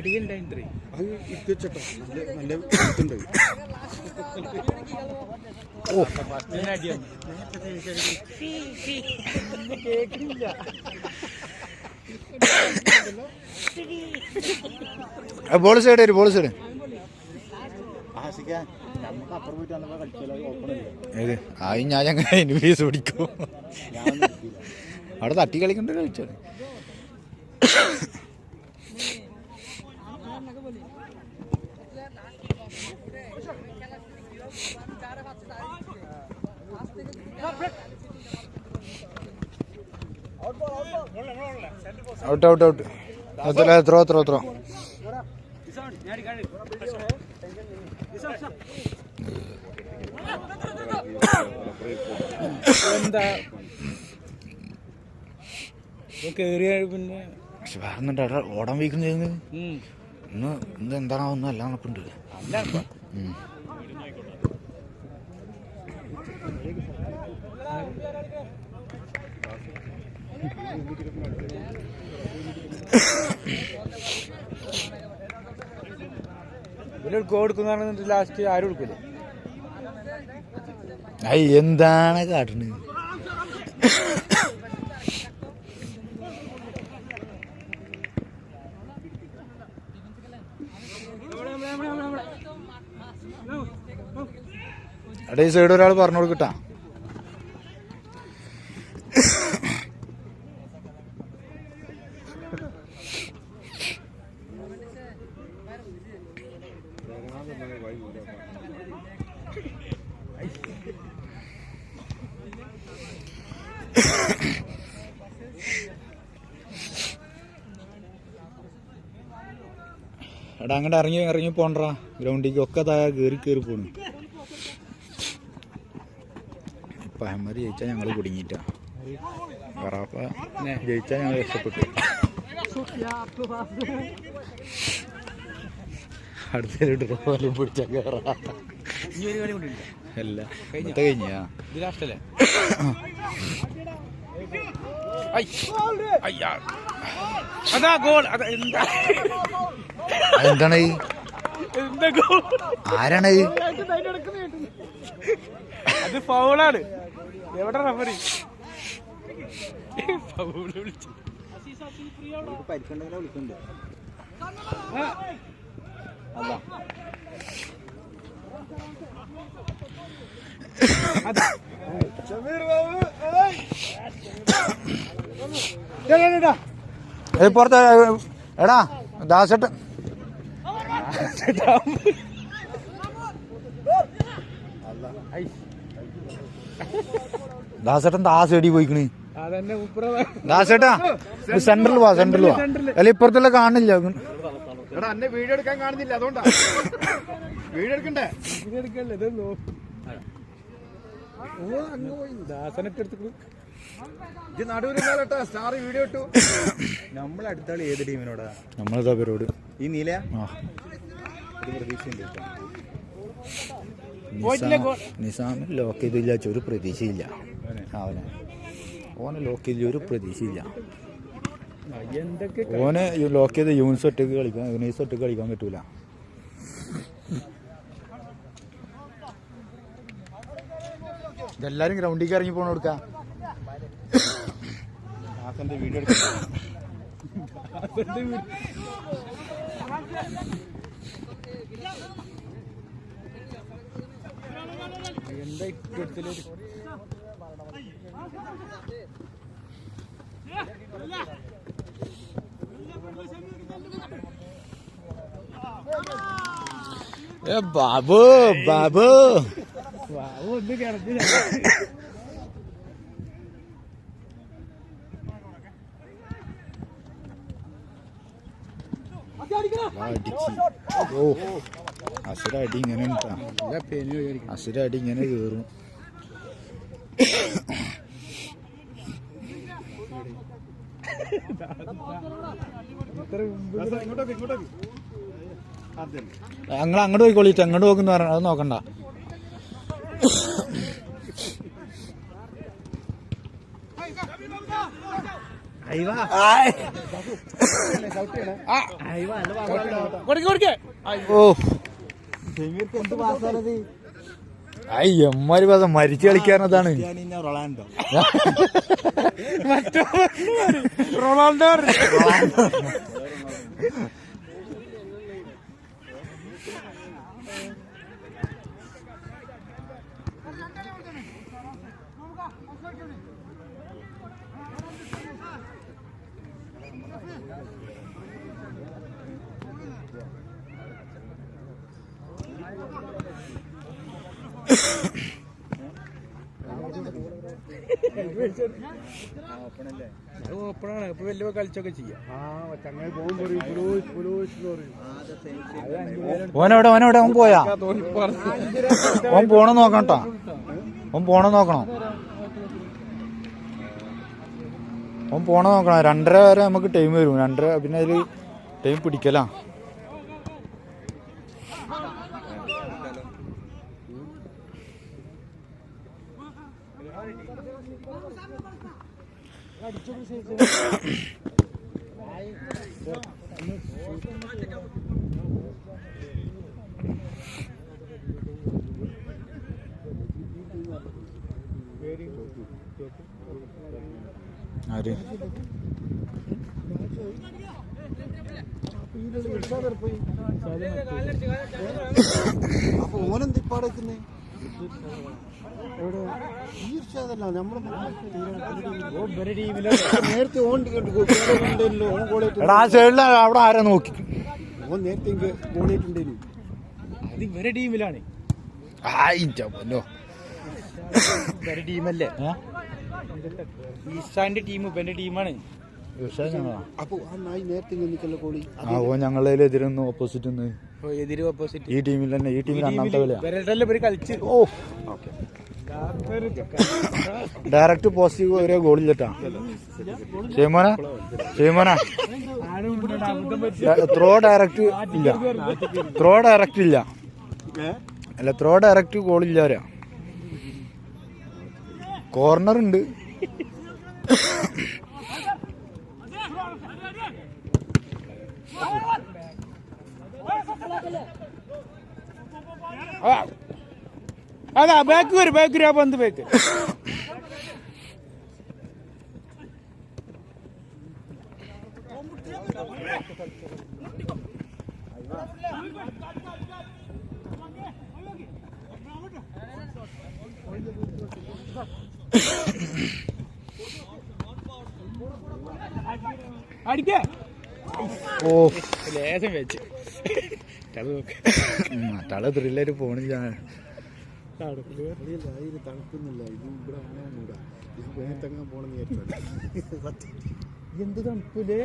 അടിയുണ്ടായി അത് ഇത്തിച്ചട്ടോ നല്ല ഇതുണ്ട്. ഓ അടിയാണ് കേൾക്കില്ല. ബോൾ സൈഡ് വരും, ബോൾ സൈഡ്. ഏത് ആയി ഞാൻ അങ്ങനെ എനിമീസ് പിടിക്കും. അവിടെ തട്ടി കളിക്കണ്ട കളിച്ചാണ്. Out out out. എത്ര എന്താ കേറിയ പിന്നെ പക്ഷെ വേറെന്നുണ്ട് അവിടെ ഓടാൻ വയ്ക്കുന്നത് ഇന്ന് എന്താണോ ഒന്നും അല്ല നടപ്പുണ്ട്. കൊടുക്കുന്ന ലാസ്റ്റ് ആരും കൊടുക്കില്ല. എന്താണ് കാട്ടുന്നത്? അവിടെ ഈ സൈഡ് ഒരാൾ പറഞ്ഞു കൊടുക്കട്ടാ. എടാ അങ്ങോട്ട് ഇറങ്ങി പോണ്ടാ ഗ്രൗണ്ടിലേക്ക്. ഒക്കെ താഴെ കയറി പോണു. ഇപ്പം അഹമ്മദ് ജയിച്ചാൽ ഞങ്ങൾ കുടുങ്ങിയിട്ടാ. ഖറാഫ ജയിച്ചാൽ ഞങ്ങൾ രക്ഷപ്പെട്ടു. അടുത്തൊരു ഡ്രോലും പിടിച്ച അല്ല കഴിഞ്ഞാ എന്താണ് ആരാണ് അത് ഫൗളാണ്. എവിടെ റഫറി വിളിക്കണ്ടോ? പുറത്ത് എടാ ദാസേട്ടൻ ദാസേടി പോയിക്കണ്. ദാസേട്ടാ സെന്ററിൽ പോവാ അല്ല ഇപ്പുറത്തുള്ള കാണില്ല. വീഡിയോ എടുക്കാൻ കാണുന്നില്ല, അതുകൊണ്ടാ വീഡിയോ എടുക്കണ്ടേ. സ്റ്റാർ വീഡിയോ ഇട്ടു. നമ്മൾ അടുത്താളി ഏത് ടീമിനോടാ? നമ്മളതാ പേരോട് ഈ നീല നിസാമിന് ലോക്ക് ചെയ്തില്ല, ഒരു പ്രതീക്ഷയില്ല. ഓനെ ലോക്ക് ചെയ്തില്ല, ഒരു പ്രതീക്ഷയില്ല. ഓനെ ലോക്ക് ചെയ്ത് യൂണിസ് ഒറ്റക്ക് കളിക്കാൻ പറ്റൂല. ഇതെല്ലാരും ഗ്രൗണ്ടിലേക്ക് ഇറങ്ങി പോണ കൊടുക്കാം. വീഡിയോ ബാബു ഒന്ന് കിടന്നില്ല. അസുരടി ഇങ്ങനെ അസുരടി ഇങ്ങനെ കയറും. ഞങ്ങൾ അങ്ങോട്ട് പോയിക്കോളിട്ട് അങ്ങോട്ട് പോക്കുന്ന പറഞ്ഞ അത് നോക്കണ്ട. ഓ എമ്മാരി പാസം മരിച്ചു കളിക്കാനതാണ്. Rolando Ronaldo ഓപ്പണാണ്. ഇപ്പൊ വലിയ കളിച്ചൊക്കെ ചെയ്യാം. ഓനെവിടെ ഓൻ പോയാ? ഓൻ പോണ നോക്കണട്ടാ, ഓൻ പോണ നോക്കണം. ഓൻ പോണ നോക്കണം. 2:30 വരെ നമുക്ക് ടൈം വരും. 2:30 പിന്നെ അതില് ടൈം പിടിക്കലാ. ആര് അപ്പൊ ഓനെന്തിപ്പാടേക്കുന്നേ? നേരത്തെ എടാ ആ സൈഡിൽ അവിടെ ആരാ നോക്കി? ഓൻ നേരത്തെ ഗോളിട്ടുണ്ടേനു. അത് ഇവരെ ടീമിലാണ്. ഇവരെ ടീമല്ലേ? ഈസാന്റെ ടീം ഇവന്റെ ടീമാണ്. അപ്പൊ ആ നായി നേരത്തെ നിൽക്കല്ലോ ഗോളി. ഓ ഞങ്ങളെ എതിരൊന്നും ഓപ്പോസിറ്റ് എതിര് ഓപ്പോസിറ്റ് ഈ ടീമിൽ തന്നെ. ഈ ടീമിൽ രണ്ടാമത്തെ കളിയാ. കളിച്ച് ഓ ഡയറക്റ്റ് പോസിറ്റീവ് ഒരേ ഗോളില്ലട്ടാ. ഷെയ്മോന ത്രോ ഡയറക്റ്റ് ഇല്ല. അല്ല ത്രോ ഡയറക്റ്റ് ഗോളില്ല. വരാ കോർണർ ഉണ്ട്. അതാ ബാക്ക് വരും ആ പന്ത് ബാക്ക്. അടിക്കേ. ഓ ലേശം വെച്ച് തള ത്രില്ലായിട്ട് പോണില്ല. തണുക്കുന്നില്ല. ഇത് ഇവിടെ അങ്ങനെ ഇത് വേഗത്തങ്ങാൻ പോണെന്ന് വിചാരിച്ചോ. എന്ത് തണുപ്പില്ലേ?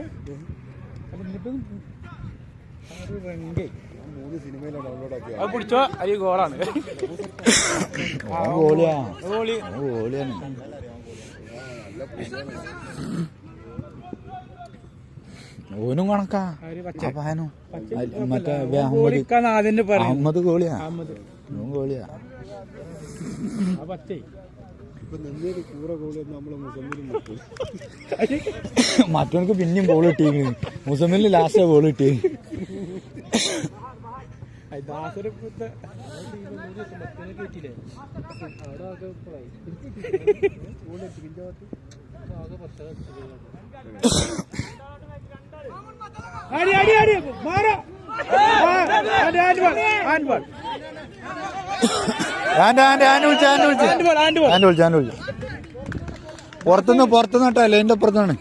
3 സിനിമയിലാണ് ഡൗൺലോഡ് ആക്കിയത്. അത് പിടിച്ചോ. അത് ഗോളാണ്. ഗോളിയാണ്. ഓനും കണക്കാ. മറ്റേ അഹമ്മദ് ഗോളിയാ. ഗോളിയാ. ഇപ്പൊ നിന്നൊരു കൂറ ഗോളിയൊന്നും നമ്മളെ മുസമ്മിലും നോക്കും. മറ്റവർക്ക് പിന്നെയും ബോൾ കിട്ടി. മുസമ്മിലിന് ലാസ്റ്റ് ബോൾ കിട്ടി. പുറത്തുനിന്ന് കേട്ടല്ലേ എന്റെ അപ്പുറത്താണ്.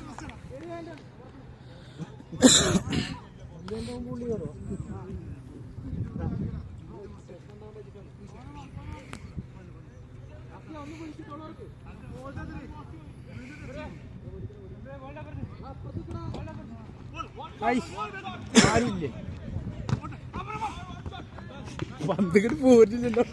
ആരില്ലേ പന്തിട്ട് പോരില്ലല്ലോ.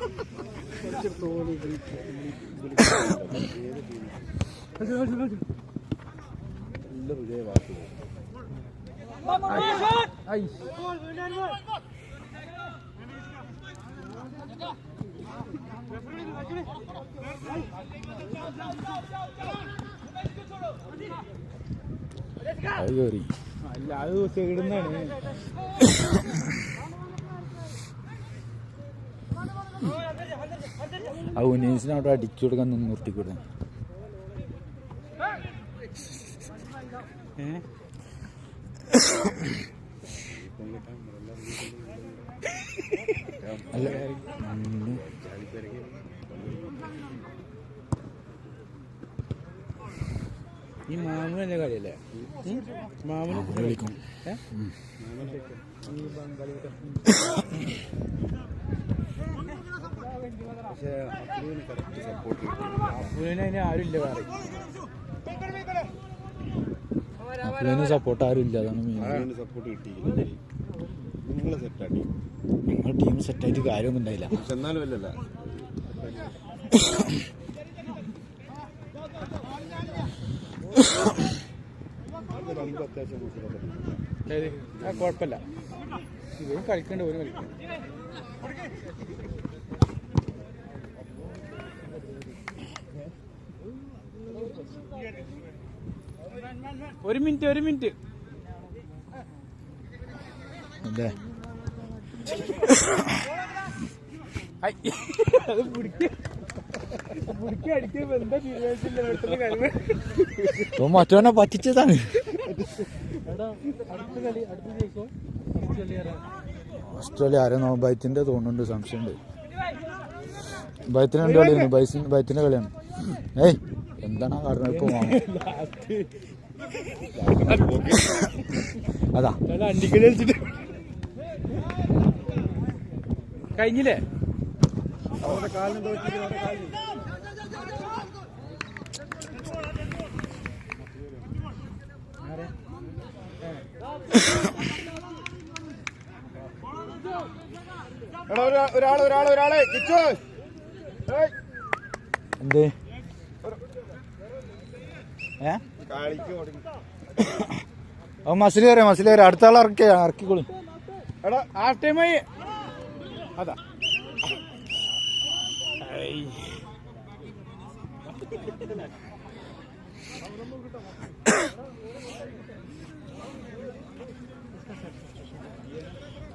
അത് കയറി. അല്ല അത് സൈഡിന്നാണ്. ആ ഉനീസിനെ അവിടെ അടിച്ചു കൊടുക്കാൻ നിന്ന് നിർത്തിക്കൊടുത്തു. അല്ല ഈ മാമനല്ലേ കളിയല്ലേ? മാമന് വിളിക്കും. അതിന് ആരുമില്ല വേറെ. അപ്പുവിന് സപ്പോർട്ട് ആരും ഇല്ല. അതാണ് മെയിൻ. സപ്പോർട്ട് കിട്ടി. നിങ്ങളെ സെറ്റാക്കി. നിങ്ങൾ ടീം സെറ്റായിട്ട് കാര്യമൊന്നും ഉണ്ടായില്ല. എന്നാലും അല്ലല്ല കുഴപ്പമില്ല. ഇവരും കളിക്കണ്ട, ഇവരും കളിക്കണ്ട. ഒരു മിനിറ്റ് അതെ. അത് അടിക്കുമ്പോ എന്താ തീരുമാനിച്ചില്ല. മറ്റവനെ പറ്റിച്ചതാണ്. ഓസ്ട്രേലിയ ആരോ ബൈത്തിന്റെ തോന്നുന്നുണ്ട്, സംശയമുണ്ട്. ബൈത്തിന് രണ്ട് കളിയാണ്, ബൈത്തിന്റെ കളിയാണ്. ഏയ് എന്താണ് ആ കാരണം ഇപ്പൊ അതാ അണ്ടിക്കടി കളിച്ചിട്ട് കഴിഞ്ഞില്ലേ? ഒരാളെ എന്ത് മസിൽ കയറിയ അടുത്ത ആളെ ഇറക്കിക്കോളൂ. ആ ടൈമായി അതാ.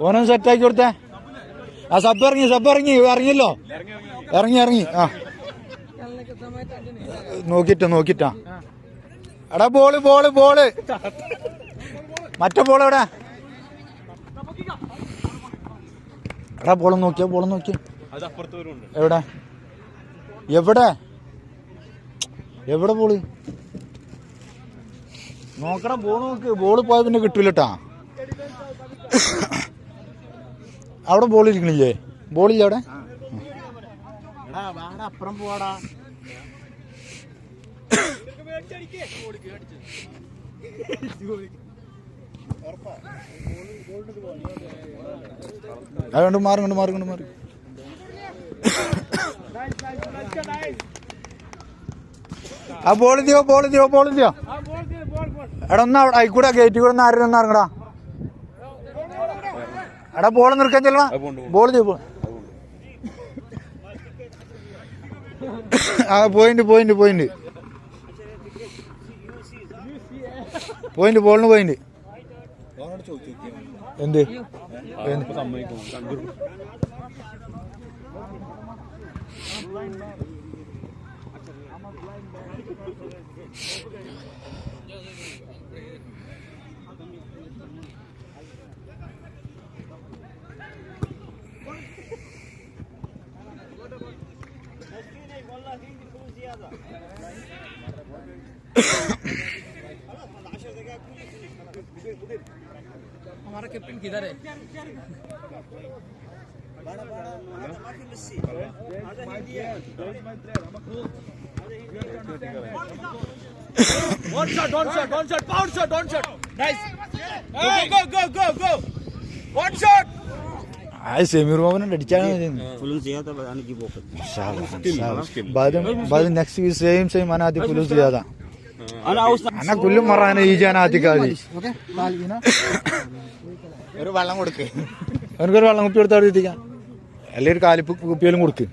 ഓനൊന്ന് സെറ്റാക്കി കൊടുത്തേ. ആ സബ് ഇറങ്ങിയല്ലോ. ഇറങ്ങി. ആ നോക്കിട്ടാ. എടാ ബോള് മറ്റേ ബോൾ എവിടെ? എടാ ബോൾ നോക്കിയ എവിടെ ബോള് നോക്കടാ. ബോള് പോയ പിന്നെ കിട്ടൂലട്ടാ. അവിടെ ബോൾ ഇരിക്കണില്ലേ? ബോളില്ല അവിടെ. അപ്പുറം പോവാടാ. അതുകൊണ്ട് മാറി. ആ ബോൾ ഇതിയോ. എടാ ഒന്ന് അവിടെ ആയിക്കൂടെ ഗേറ്റ് കൂടെ ഒന്ന് ആരും ഒന്ന് ഇറങ്ങടാ. എടാ ബോൾ നിർക്കാൻ ചെല്ലടാ. ബോൾ ചെയ്യോ. ആ പോയിന്റ് ബോളിന് പോയിന്റ്. എന്ത് हमारा कैप्टन किधर है? One shot, power shot, nice. Go. One shot. Sameer Mohan അടിച്ചാണ്. നെക്സ്റ്റ് സെയിം അനാദി ഫുൾ ചെയ്യാതാ. അന്ന കുല്ലും മറാന ഈ ജാനാത്തിക്കാതി ഒരു വെള്ളം കൊടുക്ക്. അവനക്കൊരു വെള്ളം കുപ്പി കൊടുത്താൽ എത്തിക്കാം. അല്ലെങ്കിൽ ഒരു കാലിപ്പ് കുപ്പിയിലും കൊടുക്ക്.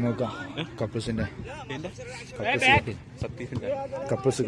നോക്ക കപ്പിൾസിന്റെ കപ്പിൾസ്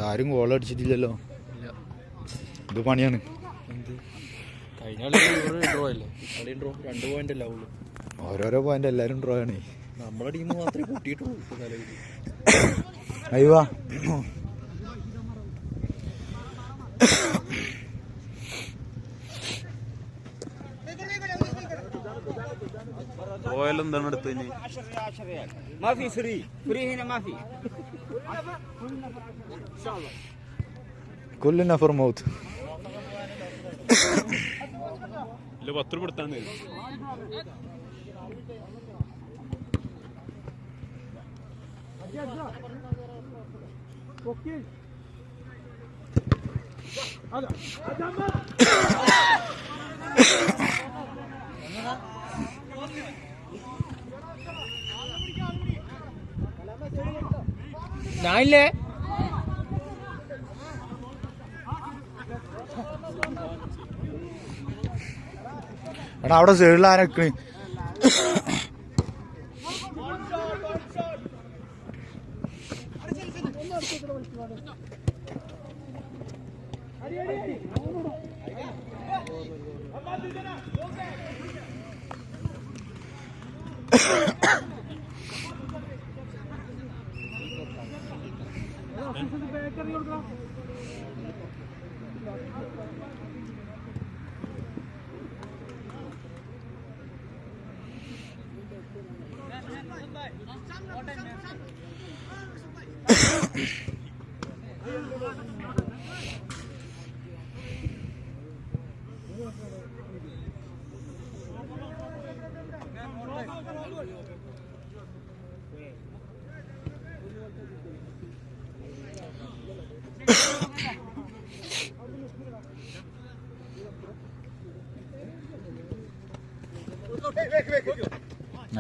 ആരും ഗോൾ അടിച്ചിട്ടില്ലല്ലോ. ഇത് പണിയാണ്. ഓരോരോ പോയിന്റ് എല്ലാരും ഡ്രോ ആണ്. നമ്മുടെ ടീം മാത്രമേ കൂട്ടിയിട്ടുള്ളൂ. അയ്യോ എന്താണ് അടുത്ത് കുല്ലു നഫർ മൗത്ത്. 10 രൂപ എടുത്താൽ ഞാനില്ലേ എടാ അവിടെ സൈഡിൽ ആരൊക്കെ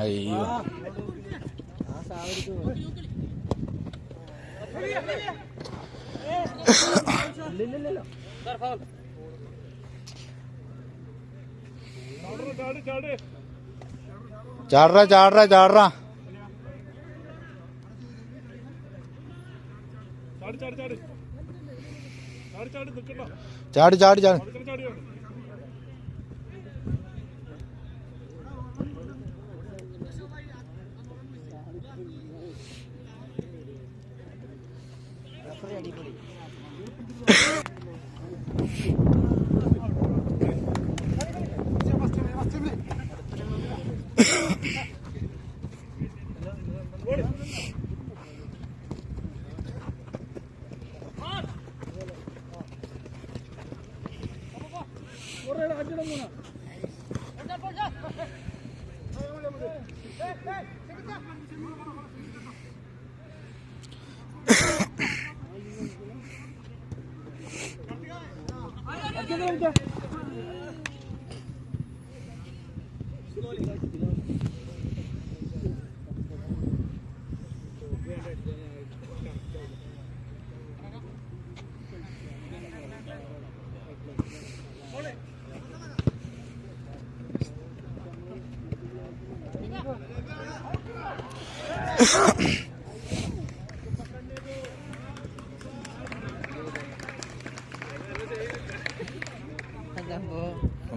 അയ്യോ ചാടറാ ചാടറാ ചാടറാ ചാടി ചാടി ചാടി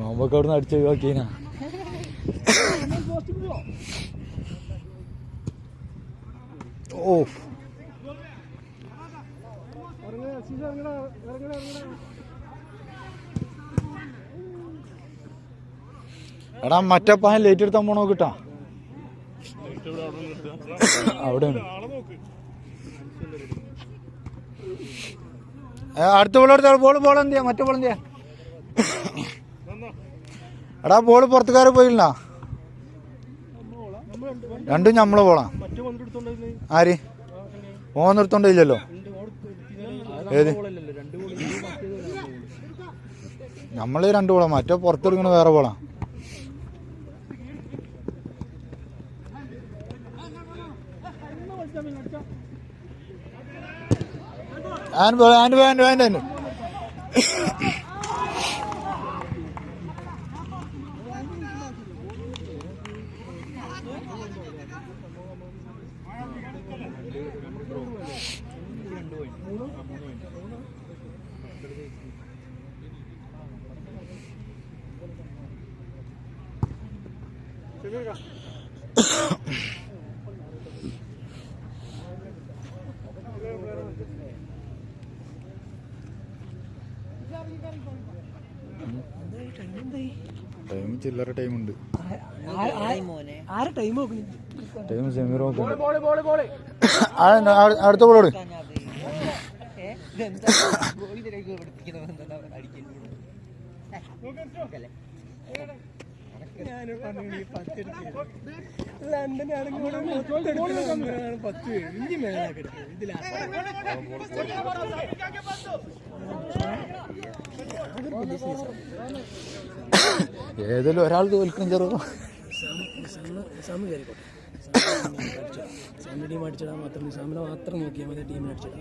നമുക്ക് അവിടുന്ന് അടിച്ചു ഒഴിവാക്കിനാ. ഓ എടാ മറ്റേ പാൻ ലേറ്റ് എടുത്താൻ പോണോ കിട്ടാ അവിടെയാണ്. അടുത്ത ബോൾ എടുത്ത ബോൾ എന്തിയാ മറ്റേ ബോൾ എന്തിയാ? എടാ ബോള് പുറത്തുകാര് പോയില്ല. രണ്ടും നമ്മളെ ബോളാ. ആര് ഓൻ നിർത്തോണ്ടില്ലല്ലോ. ഏത് നമ്മള് 2 ബോളാ, മറ്റോ പുറത്തെടുക്കണ വേറെ ബോളാ. ടൈം ചില്ലറ ടൈമുണ്ട്. ടൈം സെമീർ അടുത്ത ബോളോട്. ഏതെങ്കിലും ഒരാൾ തോൽക്കും ചെറു. മാത്രം നോക്കിയാൽ മതി ടീമിനെ അടിച്ചിടാം.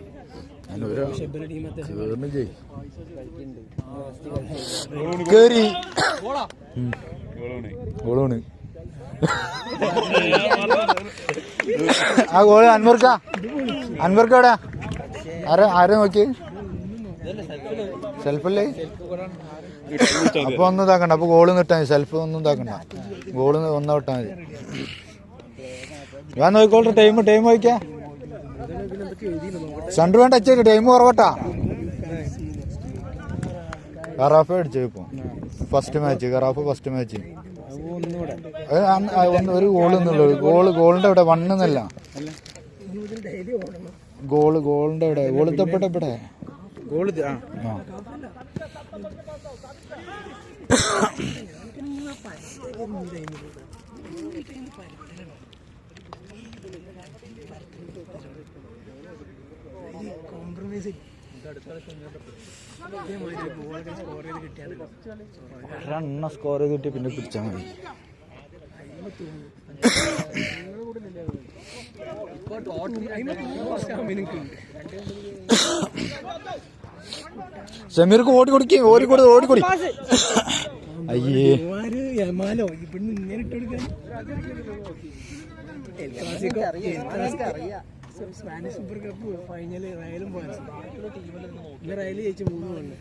ആ ഗോള് അൻവർക്കാടാ ആരെ നോക്കി സെൽഫല്ലേ. അപ്പൊ ഒന്നും ഇതാക്കണ്ട. അപ്പൊ ഗോള് ഇട്ടാ മതി. സെൽഫ് ഒന്നും ഇതാക്കണ്ട. ഗോള് ഒന്നും ഇട്ടാ മതി. ഞാൻ നോക്കിക്കോട്ടെ. ടൈം നോക്കിയാ സെൻറ്റർ വേണ്ട ടച്ച്. ടൈം കുറവട്ടാ. ഖറാഫ അടിച്ചു ഇപ്പൊ ഫസ്റ്റ് മാച്ച്. ഒരു ഗോൾ ഗോളിന്റെ ഇവിടെ 1 എന്നല്ല. ഗോളിന്റെ ഇവിടെ ഗോളിത്തപ്പെട്ട ഇവിടെ റണ്ണ സ്കോർ ചെയ്ത് കിട്ടിയ പിന്നെ പിടിച്ചാൽ മതി. സമീർക്ക് ഓടിക്കൊടി. അയ്യേ സ്പാനിഷ് സൂപ്പർ കപ്പ് ഫൈനല് റയലും റയൽ ജയിച്ച് 3 ഗോളിന്.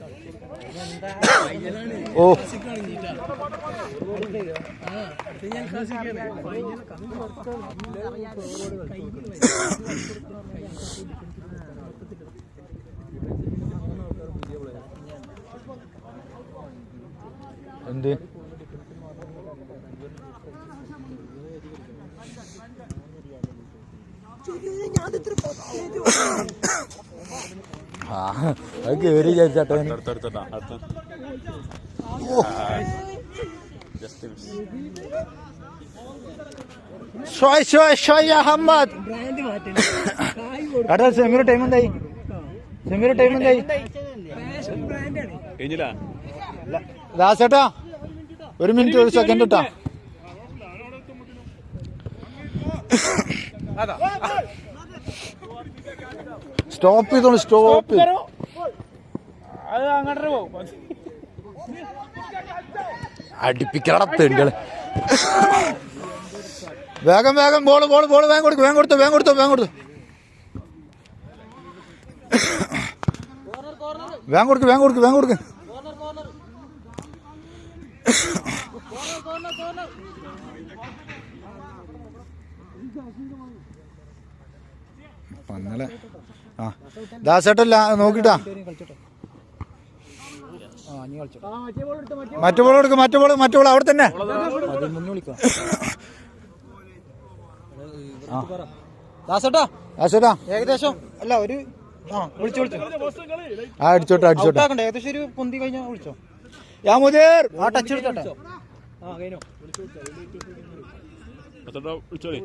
എന്ത് അത് കേറി ചേട്ടാ. സെമീർ ടൈം എന്തായി? ദാസേട്ടാ 1 മിനിറ്റ് 1 സെക്കൻഡ് ഇട്ടാ. സ്റ്റോപ്പ് ചെയ്തോളൂ. അടിപ്പിക്കട തെണ്ടികള്. വേഗം ബോള് വേഗം കൊടുത്തു. വേഗം കൊടുക്ക്. പന്നലെ ദാസേട്ടല്ല നോക്കിട്ടാ. മറ്റു ബോൾ അവിടെ തന്നെ. ദാസേട്ടാ ഏകദേശം അല്ല ഒരു വിളിച്ചോട്ടെ. ഏകദേശം ഒരു പൊന്തി കഴിഞ്ഞാ വിളിച്ചോ. ടച്ച് എടുത്തോട്ടെ. വിളിച്ചോളി